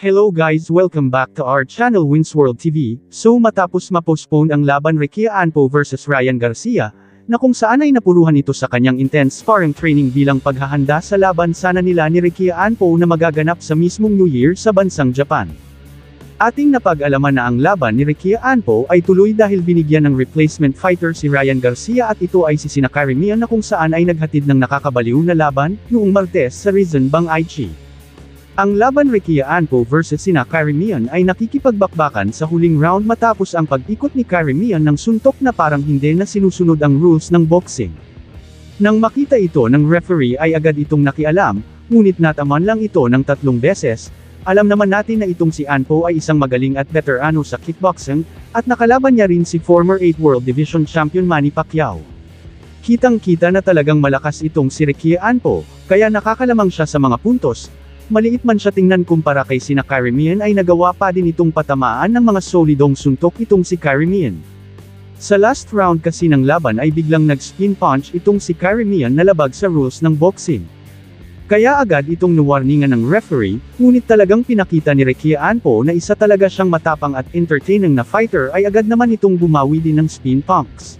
Hello guys, welcome back to our channel Winsworld TV. So matapos ma-postpone ang laban Ricky Anpo vs Ryan Garcia, na kung saan ay napuruhan ito sa kanyang intense sparring training bilang paghahanda sa laban sana nila ni Ricky Anpo na magaganap sa mismong New Year sa bansang Japan. Ating napag-alaman na ang laban ni Ricky Anpo ay tuloy dahil binigyan ng replacement fighter si Ryan Garcia at ito ay si Shinakari Mian na kung saan ay naghatid ng nakakabaliw na laban, noong Martes sa Rizan Bang Aichi. Ang laban Ricky Anpo vs Shinakari Mian ay nakikipagbakbakan sa huling round matapos ang pag-ikot ni Kari Mian ng suntok na parang hindi na sinusunod ang rules ng boxing. Nang makita ito ng referee ay agad itong nakialam, ngunit nataman lang ito ng 3 beses. Alam naman natin na itong si Anpo ay isang magaling at veterano sa kickboxing, at nakalaban niya rin si former 8 World Division Champion Manny Pacquiao. Kitang-kita na talagang malakas itong si Ricky Anpo, kaya nakakalamang siya sa mga puntos. Maliit man siya tingnan kumpara kay Shinakari Mian ay nagawa pa din itong patamaan ng mga solidong suntok itong si Kari Mian. Sa last round kasi ng laban ay biglang nag-spin punch itong si Kari Mian na labag sa rules ng boxing. Kaya agad itong nawarningan ng referee, ngunit talagang pinakita ni Ricky Anpo na isa talaga siyang matapang at entertaining na fighter ay agad naman itong bumawi din ng spin punch.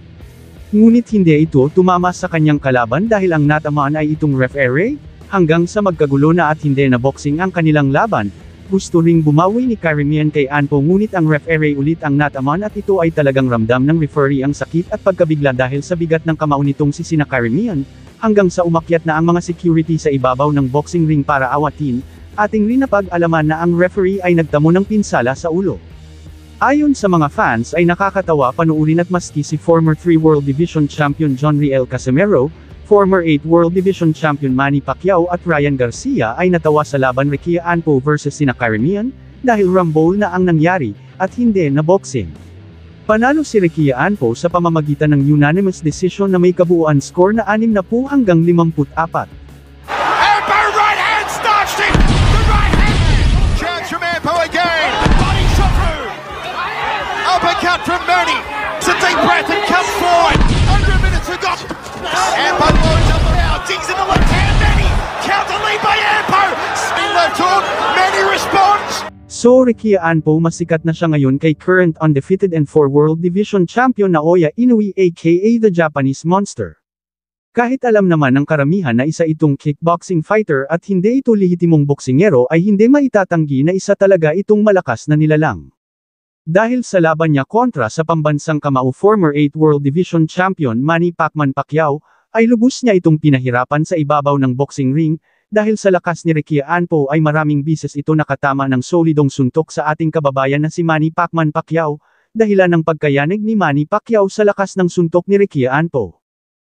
Ngunit hindi ito tumama sa kanyang kalaban dahil ang natamaan ay itong referee. Hanggang sa magkagulo na at hindi na boxing ang kanilang laban, gusto ring bumawi ni Kari Mian kay Anpo ngunit ang referee ulit ang nataman at ito ay talagang ramdam ng referee ang sakit at pagkabigla dahil sa bigat ng kamao nitong si Shinakari Mian, hanggang sa umakyat na ang mga security sa ibabaw ng boxing ring para awatin. Ating rin napag-alaman na ang referee ay nagtamo ng pinsala sa ulo. Ayon sa mga fans ay nakakatawa panuurin at maski si former 3 World Division Champion John Riel Casimero, former 8 World Division Champion Manny Pacquiao at Ryan Garcia ay natawa sa laban Ricky Anpo vs Shinakari Mian, dahil rumble na ang nangyari, at hindi na boxing. Panalo si Ricky Anpo sa pamamagitan ng unanimous decision na may kabuuan score na 60 hanggang 54. Anpo right hand starched him! The right hand! Chance from Anpo again! Body shot through! Uppercut from Manny! It's a deep breath and comes forward! Under a minute to go! Anpo loads up now, digs in the left hand, Manny! Counter lead by Anpo! Spin left hook, Manny responds! So Ricky Anpo masikat na siya ngayon kay current undefeated and 4 World Division Champion Naoya Inoue aka the Japanese Monster. Kahit alam naman ng karamihan na isa itong kickboxing fighter at hindi ito lehitimong boksingero ay hindi maitatanggi na isa talaga itong malakas na nilalang. Dahil sa laban niya kontra sa pambansang kamao former 8 World Division Champion Manny Pacquiao, ay lubos niya itong pinahirapan sa ibabaw ng boxing ring, dahil sa lakas ni Ricky Anpo ay maraming bises ito nakatama ng solidong suntok sa ating kababayan na si Manny Pacquiao, dahilan ng pagkayanig ni Manny Pacquiao sa lakas ng suntok ni Ricky Anpo.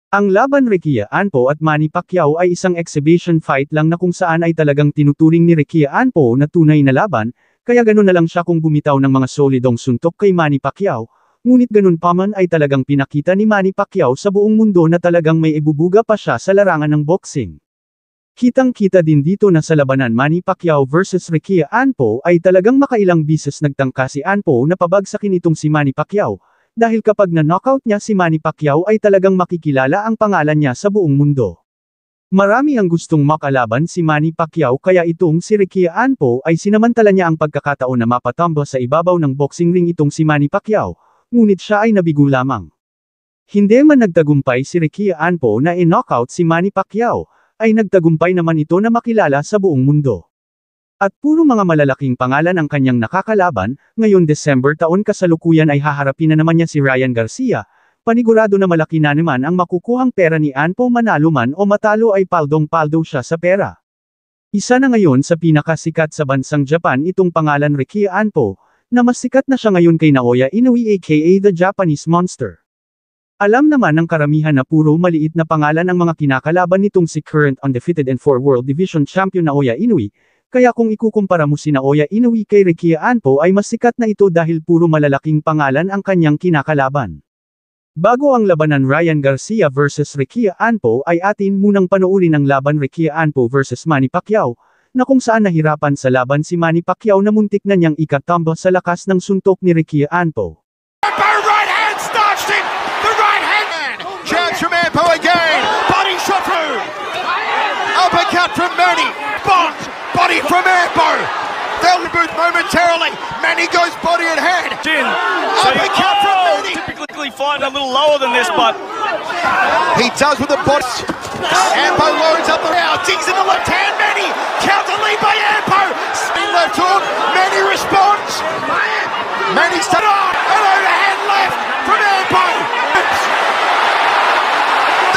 Ang laban Ricky Anpo at Manny Pacquiao ay isang exhibition fight lang na kung saan ay talagang tinuturing ni Ricky Anpo na tunay na laban, kaya ganun na lang siya kung bumitaw ng mga solidong suntok kay Manny Pacquiao, ngunit ganun pa man ay talagang pinakita ni Manny Pacquiao sa buong mundo na talagang may ibubuga pa siya sa larangan ng boxing. Kitang-kita din dito na sa labanan Manny Pacquiao vs Ricky Anpo ay talagang makailang bises nagtangka si Anpo na pabagsakin itong si Manny Pacquiao, dahil kapag na-knockout niya si Manny Pacquiao ay talagang makikilala ang pangalan niya sa buong mundo. Marami ang gustong makalaban si Manny Pacquiao kaya itong si Ricky Anpo ay sinamantala niya ang pagkakataon na mapatumba sa ibabaw ng boxing ring itong si Manny Pacquiao, ngunit siya ay nabigo lamang. Hindi man nagtagumpay si Ricky Anpo na i-knockout si Manny Pacquiao, ay nagtagumpay naman ito na makilala sa buong mundo. At puro mga malalaking pangalan ang kanyang nakakalaban, ngayon December taon kasalukuyan ay haharapin na naman niya si Ryan Garcia. Panigurado na malaki na naman ang makukuhang pera ni Anpo manalo man o matalo ay paldong-paldo siya sa pera. Isa na ngayon sa pinakasikat sa bansang Japan itong pangalan Ricky Anpo, na mas sikat na siya ngayon kay Naoya Inoue aka the Japanese Monster. Alam naman ng karamihan na puro maliit na pangalan ang mga kinakalaban nitong si current undefeated and 4 World Division Champion Naoya Inoue, kaya kung ikukumpara mo si Naoya Inoue kay Ricky Anpo ay mas sikat na ito dahil puro malalaking pangalan ang kanyang kinakalaban. Bago ang labanan Ryan Garcia vs Ricky Anpo ay atin munang panoorin ang laban Ricky Anpo vs Manny Pacquiao, na kung saan nahirapan sa laban si Manny Pacquiao na muntik na niyang ikatumba sa lakas ng suntok ni Ricky Anpo. Anpo right hand starched him! The right hand! Chance from Anpo again! Body shot through! Uppercut from Manny! Body from Anpo! They'll Manny goes body and head. Chin. Uppercut from Manny. Typically fighting a little lower than this, but He does with the body. Ampo loads up the round. Digs in the left hand. Manny. Counter lead by Ampo. Spin left hook. Manny responds. Manny's done on. An overhand left from Ampo.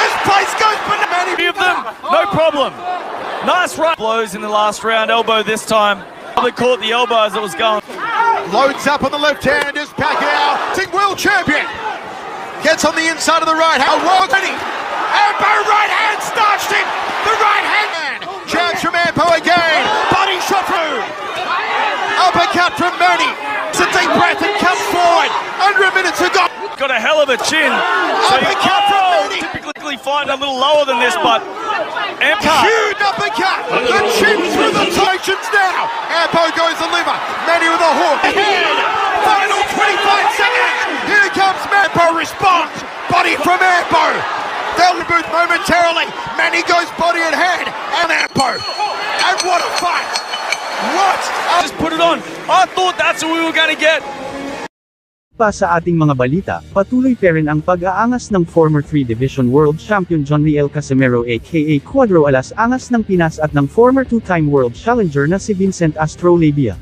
This place goes bananas. Manny. give them no problem. Nice right blows in the last round. Elbow this time. Probably caught the elbow as it was going. Loads up on the left hand. Is Pacquiao. Ting world champion. Gets on the inside of the right hand. Manny. Ampo right hand starched him. The right hand. Chance from Ampo again. Body shot through. Uppercut from Manny. It's a deep breath and comes forward. Under a minute to go. Got a hell of a chin. Uppercut from Manny. Typically fighting a little lower than this, but Huge uppercut. The chin through the totions now. Ampo goes the liver. Manny with a hook. Head. Final 25 seconds. Here comes Ampo. Response. Body from Ampo. They'll reboot momentarily. Manny goes body and head. And Ampo. And what a fight. What a... just put it on. I thought that's what we were going to get. Pa sa ating mga balita, patuloy pa rin ang pag-aangas ng former 3-division world champion John Riel Casimero aka Cuadro Alas angas ng Pinas at ng former 2-time world challenger na si Vincent Astrolabia.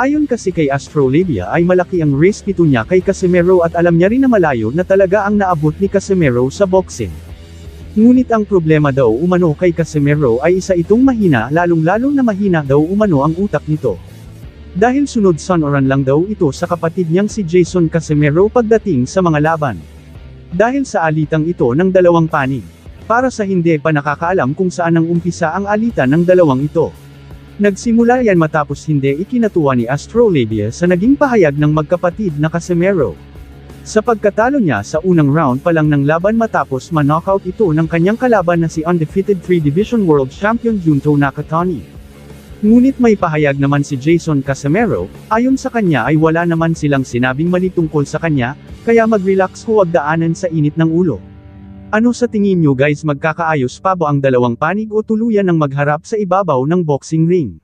Ayon kasi kay Astrolabia ay malaki ang respeto niya kay Casimero at alam niya rin na malayo na talaga ang naabot ni Casimero sa boxing. Ngunit ang problema daw umano kay Casimero ay isa itong mahina lalong-lalo na mahina daw umano ang utak nito. Dahil sunod sonoran lang daw ito sa kapatid niyang si Jason Casimero pagdating sa mga laban. Dahil sa alitang ito ng dalawang panig. Para sa hindi pa nakakaalam kung saan ang umpisa ang alitan ng dalawang ito. Nagsimula yan matapos hindi ikinatuwa ni Astrolabia sa naging pahayag ng magkapatid na Casimero. Sa pagkatalo niya sa unang round pa lang ng laban matapos ma-knockout ito ng kanyang kalaban na si undefeated 3-division world champion Junto Nakatani. Ngunit may pahayag naman si Jason Casimero, ayon sa kanya ay wala naman silang sinabing mali tungkol sa kanya, kaya mag-relax huwag daanan sa init ng ulo. Ano sa tingin nyo guys, magkakaayos pa ba ang dalawang panig o tuluyan ng magharap sa ibabaw ng boxing ring?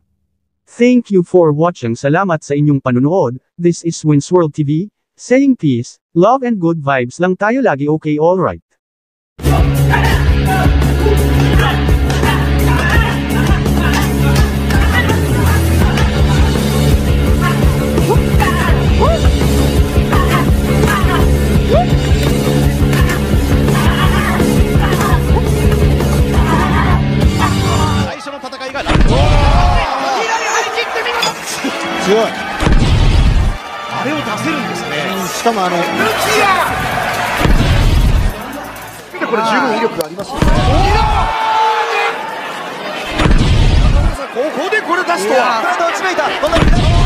Thank you for watching, salamat sa inyong panunood. This is Wins World TV, saying peace, love and good vibes lang tayo lagi, okay, alright. Come on, これ十分威力がありますよね。ここでこれ出すとは。体を打ち抜いた。